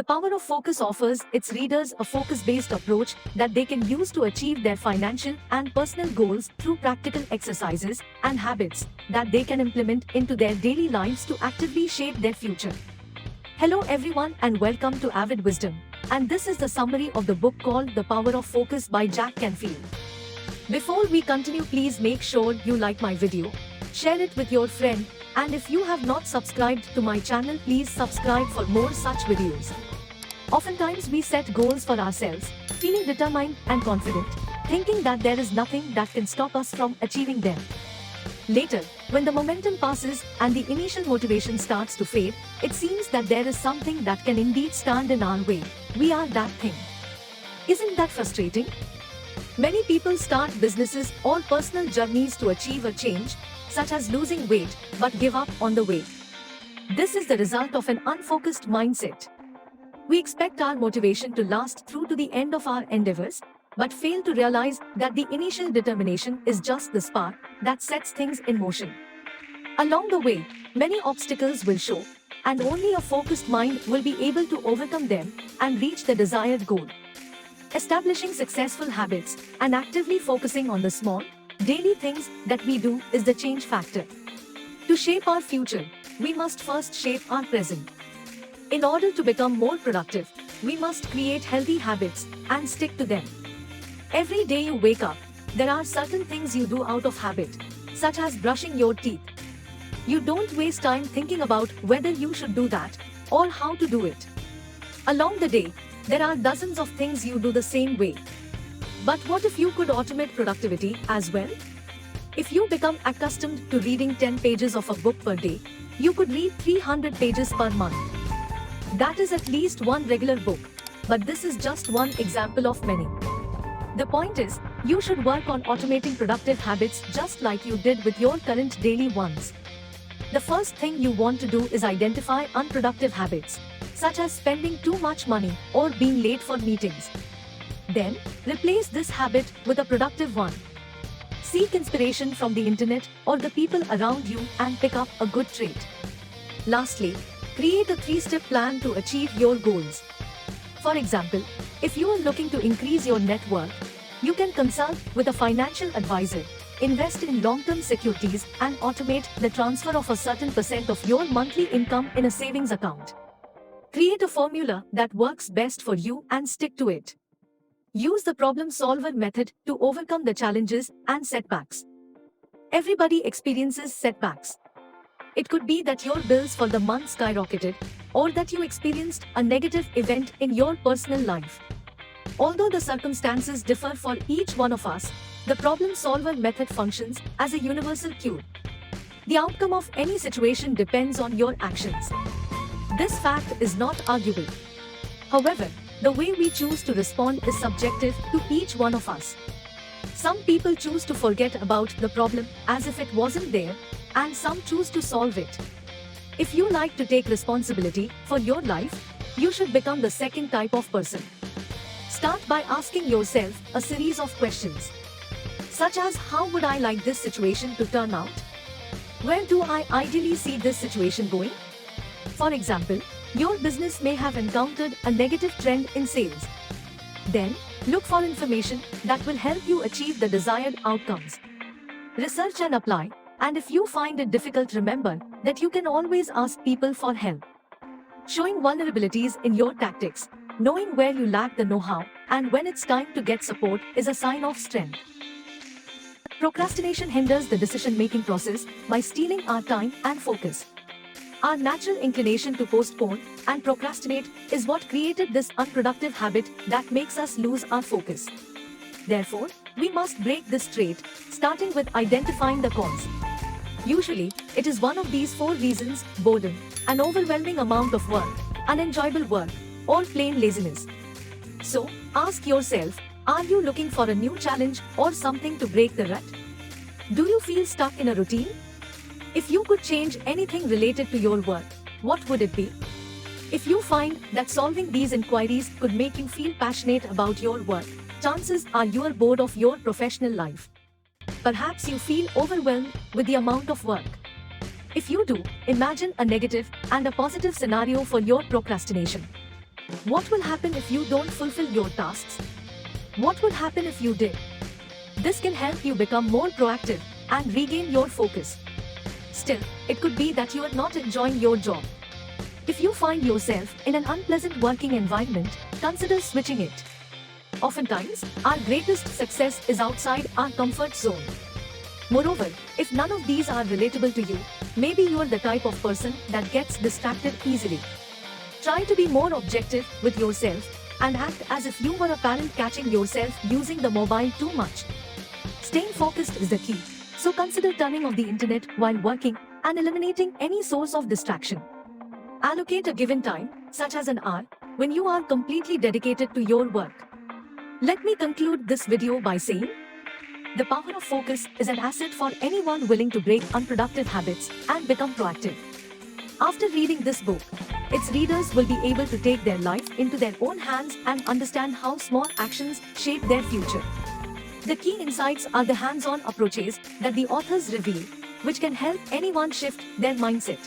The Power of Focus offers its readers a focus-based approach that they can use to achieve their financial and personal goals through practical exercises and habits that they can implement into their daily lives to actively shape their future. Hello everyone and welcome to Avid-Wisdom. And this is the summary of the book called The Power of Focus by Canfield. Before we continue, please make sure you like my video, share it with your friend, and if you have not subscribed to my channel, please subscribe for more such videos. Oftentimes we set goals for ourselves, feeling determined and confident, thinking that there is nothing that can stop us from achieving them. Later, when the momentum passes and the initial motivation starts to fade, it seems that there is something that can indeed stand in our way. We are that thing. Isn't that frustrating? Many people start businesses or personal journeys to achieve a change, such as losing weight, but give up on the way. This is the result of an unfocused mindset. We expect our motivation to last through to the end of our endeavors, but fail to realize that the initial determination is just the spark that sets things in motion. Along the way, many obstacles will show, and only a focused mind will be able to overcome them and reach the desired goal. Establishing successful habits and actively focusing on the small, daily things that we do is the change factor. To shape our future, we must first shape our present. In order to become more productive, we must create healthy habits and stick to them. Every day you wake up, there are certain things you do out of habit, such as brushing your teeth. You don't waste time thinking about whether you should do that or how to do it. Along the day, there are dozens of things you do the same way. But what if you could automate productivity as well? If you become accustomed to reading 10 pages of a book per day, you could read 300 pages per month. That is at least one regular book, but this is just one example of many. The point is, you should work on automating productive habits just like you did with your current daily ones. The first thing you want to do is identify unproductive habits, such as spending too much money or being late for meetings. Then, replace this habit with a productive one. Seek inspiration from the internet or the people around you and pick up a good trait. Lastly, create a 3-step plan to achieve your goals. For example, if you are looking to increase your net worth, you can consult with a financial advisor, invest in long-term securities, and automate the transfer of a certain percent of your monthly income in a savings account. Create a formula that works best for you and stick to it. Use the problem solver method to overcome the challenges and setbacks. Everybody experiences setbacks. It could be that your bills for the month skyrocketed, or that you experienced a negative event in your personal life. Although the circumstances differ for each one of us, the problem solver method functions as a universal cure. The outcome of any situation depends on your actions. This fact is not arguable. However, the way we choose to respond is subjective to each one of us. Some people choose to forget about the problem as if it wasn't there, and some choose to solve it. If you like to take responsibility for your life, you should become the second type of person. Start by asking yourself a series of questions, such as how would I like this situation to turn out? Where do I ideally see this situation going? For example, your business may have encountered a negative trend in sales. Then, look for information that will help you achieve the desired outcomes. Research and apply, and if you find it difficult, remember that you can always ask people for help. Showing vulnerabilities in your tactics, knowing where you lack the know-how, and when it's time to get support is a sign of strength. Procrastination hinders the decision-making process by stealing our time and focus. Our natural inclination to postpone and procrastinate is what created this unproductive habit that makes us lose our focus. Therefore, we must break this trait, starting with identifying the cause. Usually, it is one of these 4 reasons: boredom, an overwhelming amount of work, unenjoyable work, or plain laziness. So, ask yourself, are you looking for a new challenge or something to break the rut? Do you feel stuck in a routine? If you could change anything related to your work, what would it be? If you find that solving these inquiries could make you feel passionate about your work, chances are you are bored of your professional life. Perhaps you feel overwhelmed with the amount of work. If you do, imagine a negative and a positive scenario for your procrastination. What will happen if you don't fulfill your tasks? What would happen if you did? This can help you become more proactive and regain your focus. Still, it could be that you are not enjoying your job. If you find yourself in an unpleasant working environment, consider switching it. Oftentimes, our greatest success is outside our comfort zone. Moreover, if none of these are relatable to you, maybe you are the type of person that gets distracted easily. Try to be more objective with yourself and act as if you were a parent catching yourself using the mobile too much. Staying focused is the key, so consider turning off the internet while working and eliminating any source of distraction. Allocate a given time, such as an hour, when you are completely dedicated to your work. Let me conclude this video by saying, the power of focus is an asset for anyone willing to break unproductive habits and become proactive. After reading this book, its readers will be able to take their life into their own hands and understand how small actions shape their future. The key insights are the hands-on approaches that the authors reveal, which can help anyone shift their mindset.